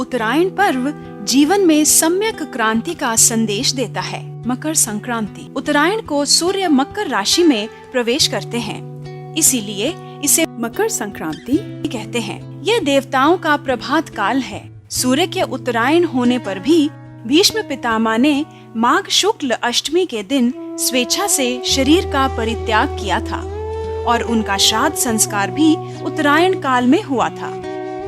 उत्तरायण पर्व जीवन में सम्यक क्रांति का संदेश देता है। मकर संक्रांति। उत्तरायण को सूर्य मकर राशि में प्रवेश करते हैं, इसीलिए इसे मकर संक्रांति कहते हैं। यह देवताओं का प्रभात काल है। सूर्य के उत्तरायण होने पर भी भीष्म पितामह ने माघ शुक्ल अष्टमी के दिन स्वेच्छा से शरीर का परित्याग किया था और उनका श्राद्ध संस्कार भी उत्तरायण काल में हुआ था।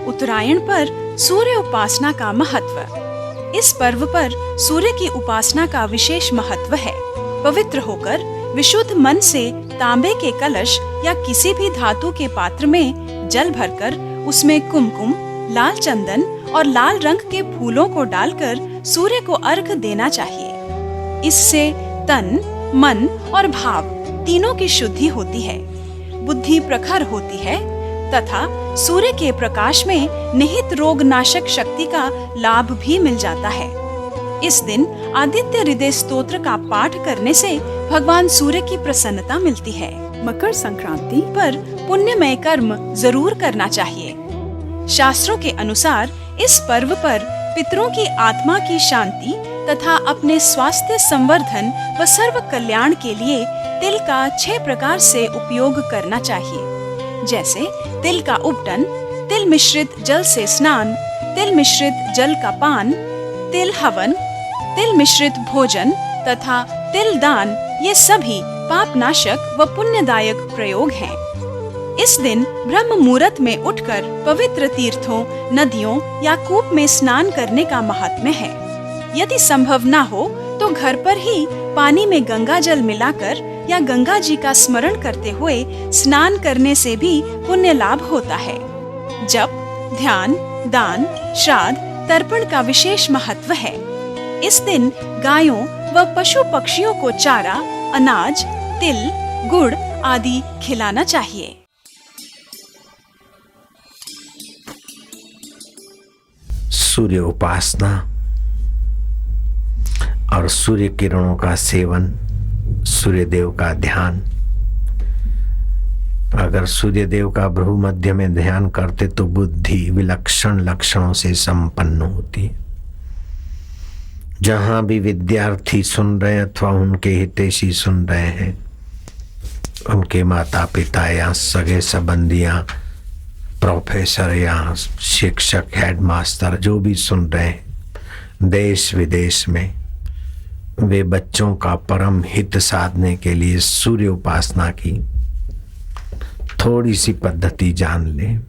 उत्तरायण पर सूर्य उपासना का महत्व। इस पर्व पर सूर्य की उपासना का विशेष महत्व है। पवित्र होकर विशुद्ध मन से तांबे के कलश या किसी भी धातु के पात्र में जल भरकर उसमें कुमकुम, लाल चंदन और लाल रंग के फूलों को डालकर सूर्य को अर्घ देना चाहिए। इससे तन, मन और भाव तीनों की शुद्धि होती है, बुद्धि प्रखर होती है तथा सूर्य के प्रकाश में निहित रोग नाशक शक्ति का लाभ भी मिल जाता है। इस दिन आदित्य हृदय स्तोत्र का पाठ करने से भगवान सूर्य की प्रसन्नता मिलती है। मकर संक्रांति पर पुण्यमय कर्म जरूर करना चाहिए। शास्त्रों के अनुसार इस पर्व पर पितरों की आत्मा की शांति तथा अपने स्वास्थ्य संवर्धन व सर्व कल्याण के लिए तिल का 6 प्रकार से उपयोग करना चाहिए, जैसे तिल का उपटन, तिल मिश्रित जल से स्नान, तिल मिश्रित जल का पान, तिल हवन, तिल मिश्रित भोजन तथा तिल दान। ये सभी पाप नाशक व पुण्यदायक प्रयोग हैं। इस दिन ब्रह्म मुहूर्त में उठकर पवित्र तीर्थों, नदियों या कूप में स्नान करने का महात्म्य है। यदि संभव न हो तो घर पर ही पानी में गंगा जल मिलाकर या गंगा जी का स्मरण करते हुए स्नान करने से भी पुण्य लाभ होता है। जप, ध्यान, दान, श्राद्ध, तर्पण का विशेष महत्व है। इस दिन गायों व पशु पक्षियों को चारा, अनाज, तिल, गुड़ आदि खिलाना चाहिए। सूर्य उपासना और सूर्य किरणों का सेवन, सूर्य देव का ध्यान। अगर सूर्य देव का भ्रू मध्य में ध्यान करते तो बुद्धि विलक्षण लक्षणों से संपन्न होती है। जहां भी विद्यार्थी सुन रहे हैं अथवा उनके हितैषी सुन रहे हैं, उनके माता पिता या सगे संबंधियां, प्रोफेसर या शिक्षक, हेडमास्टर जो भी सुन रहे हैं देश विदेश में, वे बच्चों का परम हित साधने के लिए सूर्य उपासना की थोड़ी सी पद्धति जान लें।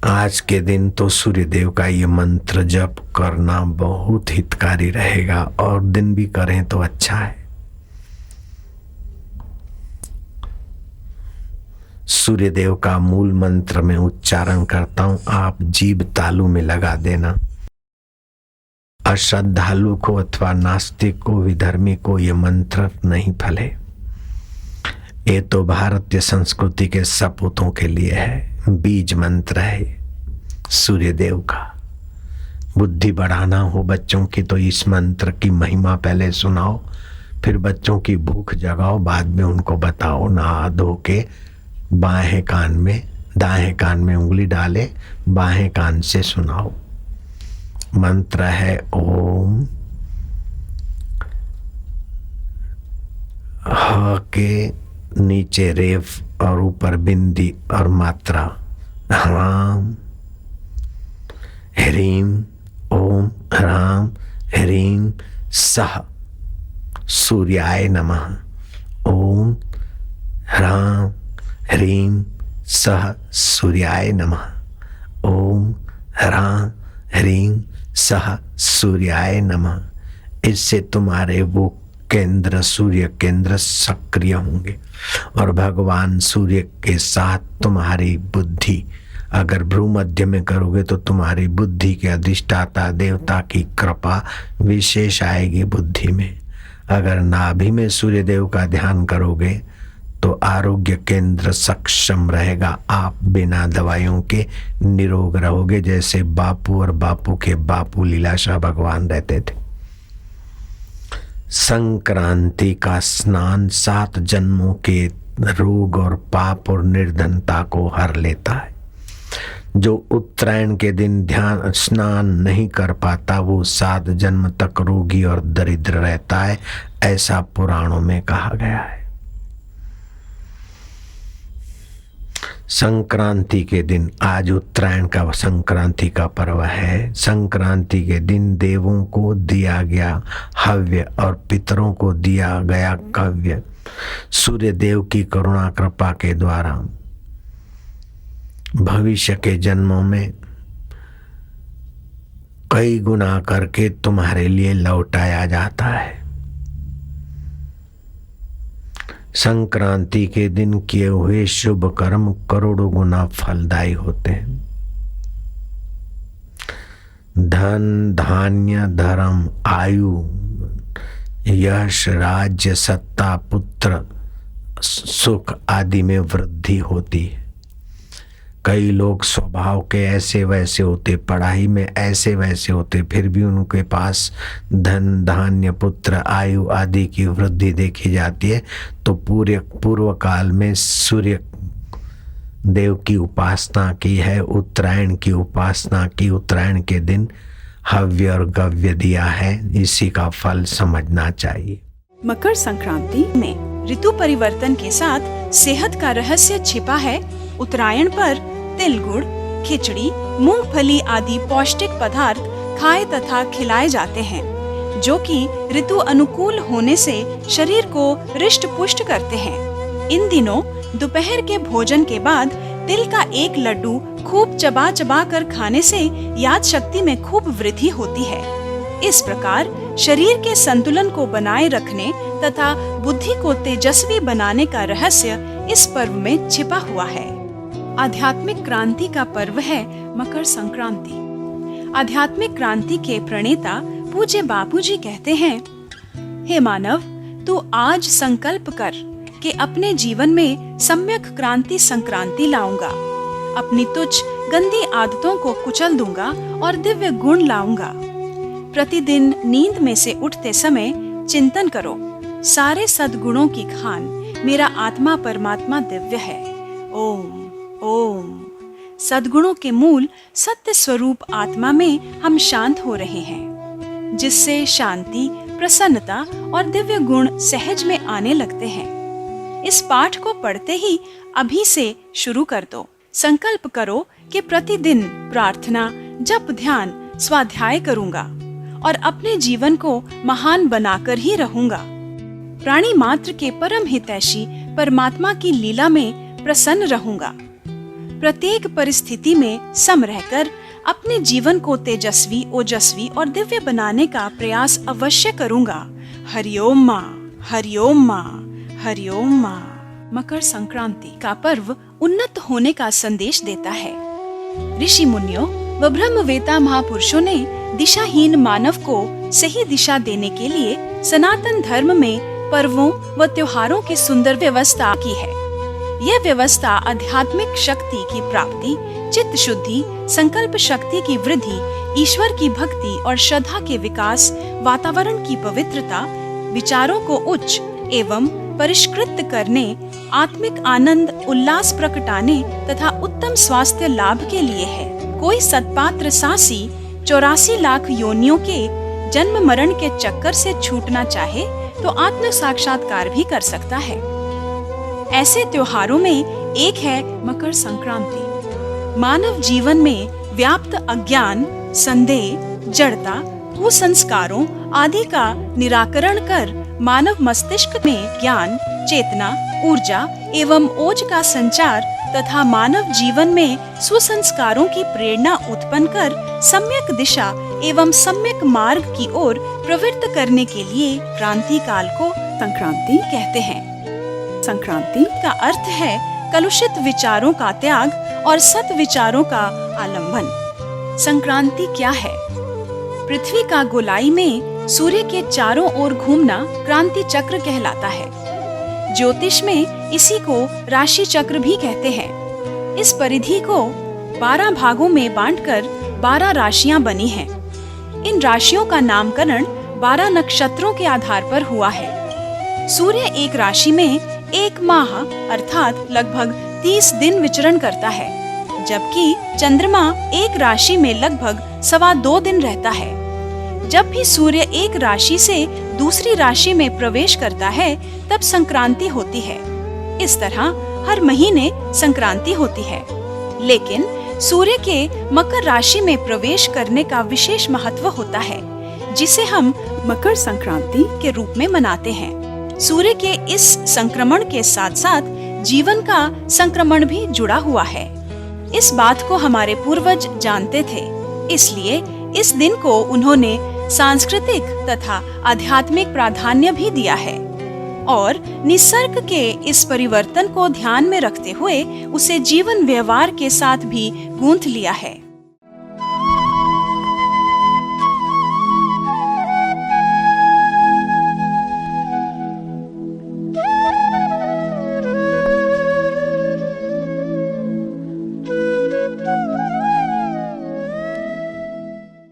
आज के दिन तो सूर्य देव का ये मंत्र जप करना बहुत हितकारी रहेगा और दिन भी करें तो अच्छा है। सूर्य देव का मूल मंत्र में उच्चारण करता हूं, आप जीभ तालू में लगा देना। अश्रद्धालु को अथवा नास्तिक को, विधर्मी को ये मंत्र नहीं फले। ये तो भारतीय संस्कृति के सपूतों के लिए है, बीज मंत्र है सूर्य देव का। बुद्धि बढ़ाना हो बच्चों की तो इस मंत्र की महिमा पहले सुनाओ, फिर बच्चों की भूख जगाओ, बाद में उनको बताओ। नहा धो के बाएं कान में, दाएं कान में उंगली डाले, बाएं कान से सुनाओ। मंत्र है ओम। ह के नीचे रेफ और ऊपर बिंदी और मात्रा। ह्राम ह्रीम ओम ह्राम ह्रीम सह सूर्याय नमः। ओम ह्राम ह्रीम सह सूर्याय नमः। ओम ह्राम ह्रीम सह सूर्याय नमः। इससे तुम्हारे वो केंद्र, सूर्य केंद्र सक्रिय होंगे और भगवान सूर्य के साथ तुम्हारी बुद्धि, अगर भ्रू मध्य में करोगे तो तुम्हारी बुद्धि के अधिष्ठाता देवता की कृपा विशेष आएगी बुद्धि में। अगर नाभि में सूर्य देव का ध्यान करोगे तो आरोग्य केंद्र सक्षम रहेगा। आप बिना दवाइयों के निरोग रहोगे, जैसे बापू और बापू के बापू लीलाशाह भगवान रहते थे। संक्रांति का स्नान 7 जन्मों के रोग और पाप और निर्धनता को हर लेता है। जो उत्तरायण के दिन ध्यान स्नान नहीं कर पाता वो 7 जन्म तक रोगी और दरिद्र रहता है, ऐसा पुराणों में कहा गया है। संक्रांति के दिन, आज उत्तरायण का संक्रांति का पर्व है। संक्रांति के दिन देवों को दिया गया हव्य और पितरों को दिया गया कव्य सूर्य देव की करुणा कृपा के द्वारा भविष्य के जन्मों में कई गुना करके तुम्हारे लिए लौटाया जाता है। संक्रांति के दिन किए हुए शुभ कर्म करोड़ों गुना फलदायी होते हैं। धन, धान्य, धर्म, आयु, यश, राज्य, सत्ता, पुत्र, सुख आदि में वृद्धि होती है। कई लोग स्वभाव के ऐसे वैसे होते, पढ़ाई में ऐसे वैसे होते, फिर भी उनके पास धन, धान्य, पुत्र, आयु आदि की वृद्धि देखी जाती है। तो पूर्व काल में सूर्य देव की उपासना की है, उत्तरायण की उपासना की, उत्तरायण के दिन हव्य और गव्य दिया है। इसी का फल समझना चाहिए। मकर संक्रांति में ऋतु परिवर्तन के साथ सेहत का रहस्य छिपा है। उत्तरायण पर तिल गुड़, खिचड़ी, मूंगफली आदि पौष्टिक पदार्थ खाए तथा खिलाए जाते हैं, जो कि ऋतु अनुकूल होने से शरीर को रिष्ट पुष्ट करते हैं। इन दिनों दोपहर के भोजन के बाद तिल का एक लड्डू खूब चबा चबा कर खाने से याद शक्ति में खूब वृद्धि होती है। इस प्रकार शरीर के संतुलन को बनाए रखने तथा बुद्धि को तेजस्वी बनाने का रहस्य इस पर्व में छिपा हुआ है। आध्यात्मिक क्रांति का पर्व है मकर संक्रांति। आध्यात्मिक क्रांति के प्रणेता पूज्य बापूजी कहते हैं, हे मानव, तू आज संकल्प कर कि अपने जीवन में सम्यक क्रांति संक्रांति लाऊंगा। अपनी तुच्छ गंदी आदतों को कुचल दूंगा और दिव्य गुण लाऊंगा। प्रतिदिन नींद में से उठते समय चिंतन करो, सारे सद्गुणों की खान मेरा आत्मा परमात्मा दिव्य है। ओम ओम। सद्गुणों के मूल सत्य स्वरूप आत्मा में हम शांत हो रहे हैं, जिससे शांति, प्रसन्नता और दिव्य गुण सहज में आने लगते हैं। इस पाठ को पढ़ते ही अभी से शुरू कर दो। संकल्प करो कि प्रतिदिन प्रार्थना, जप, ध्यान, स्वाध्याय करूंगा और अपने जीवन को महान बनाकर ही रहूंगा। प्राणी मात्र के परम हितैषी परमात्मा की लीला में प्रसन्न रहूंगा। प्रत्येक परिस्थिति में सम रहकर अपने जीवन को तेजस्वी, ओजस्वी और दिव्य बनाने का प्रयास अवश्य करूंगा। हरिओम माँ, हरिओम माँ, हरिओम माँ। मकर संक्रांति का पर्व उन्नत होने का संदेश देता है। ऋषि मुनियों व ब्रह्मवेता महापुरुषों ने दिशाहीन मानव को सही दिशा देने के लिए सनातन धर्म में पर्वों व त्योहारों की सुंदर व्यवस्था की है। यह व्यवस्था आध्यात्मिक शक्ति की प्राप्ति, चित्त शुद्धि, संकल्प शक्ति की वृद्धि, ईश्वर की भक्ति और श्रद्धा के विकास, वातावरण की पवित्रता, विचारों को उच्च एवं परिष्कृत करने, आत्मिक आनंद उल्लास प्रकटाने तथा उत्तम स्वास्थ्य लाभ के लिए है। कोई सत्पात्र सासी 84 लाख योनियों के जन्म मरण के चक्कर से छूटना चाहे तो आत्म साक्षात्कार भी कर सकता है। ऐसे त्योहारों में एक है मकर संक्रांति। मानव जीवन में व्याप्त अज्ञान, संदेह, जड़ता, कुसंस्कारों आदि का निराकरण कर मानव मस्तिष्क में ज्ञान, चेतना, ऊर्जा एवं ओज का संचार तथा मानव जीवन में सुसंस्कारों की प्रेरणा उत्पन्न कर सम्यक दिशा एवं सम्यक मार्ग की ओर प्रवृत्त करने के लिए क्रांति काल को संक्रांति कहते हैं। संक्रांति का अर्थ है कलुषित विचारों का त्याग और सत विचारों का आलंबन। संक्रांति क्या है? पृथ्वी का गोलाई में सूर्य के चारों ओर घूमना क्रांति चक्र कहलाता है। ज्योतिष में इसी को राशि चक्र भी कहते हैं। इस परिधि को 12 भागों में बांटकर 12 राशियां बनी हैं। इन राशियों का नामकरण 12 नक्षत्रों के आधार पर हुआ है। सूर्य एक राशि में एक माह अर्थात लगभग 30 दिन विचरण करता है। जबकि चंद्रमा एक राशि में लगभग 2.25 दिन रहता है। जब भी सूर्य एक राशि से दूसरी राशि में प्रवेश करता है तब संक्रांति होती है। इस तरह हर महीने संक्रांति होती है, लेकिन सूर्य के मकर राशि में प्रवेश करने का विशेष महत्व होता है, जिसे हम मकर संक्रांति के रूप में मनाते हैं। सूर्य के इस संक्रमण के साथ साथ जीवन का संक्रमण भी जुड़ा हुआ है। इस बात को हमारे पूर्वज जानते थे, इसलिए इस दिन को उन्होंने सांस्कृतिक तथा आध्यात्मिक प्राधान्य भी दिया है और निसर्ग के इस परिवर्तन को ध्यान में रखते हुए उसे जीवन व्यवहार के साथ भी गूंथ लिया है।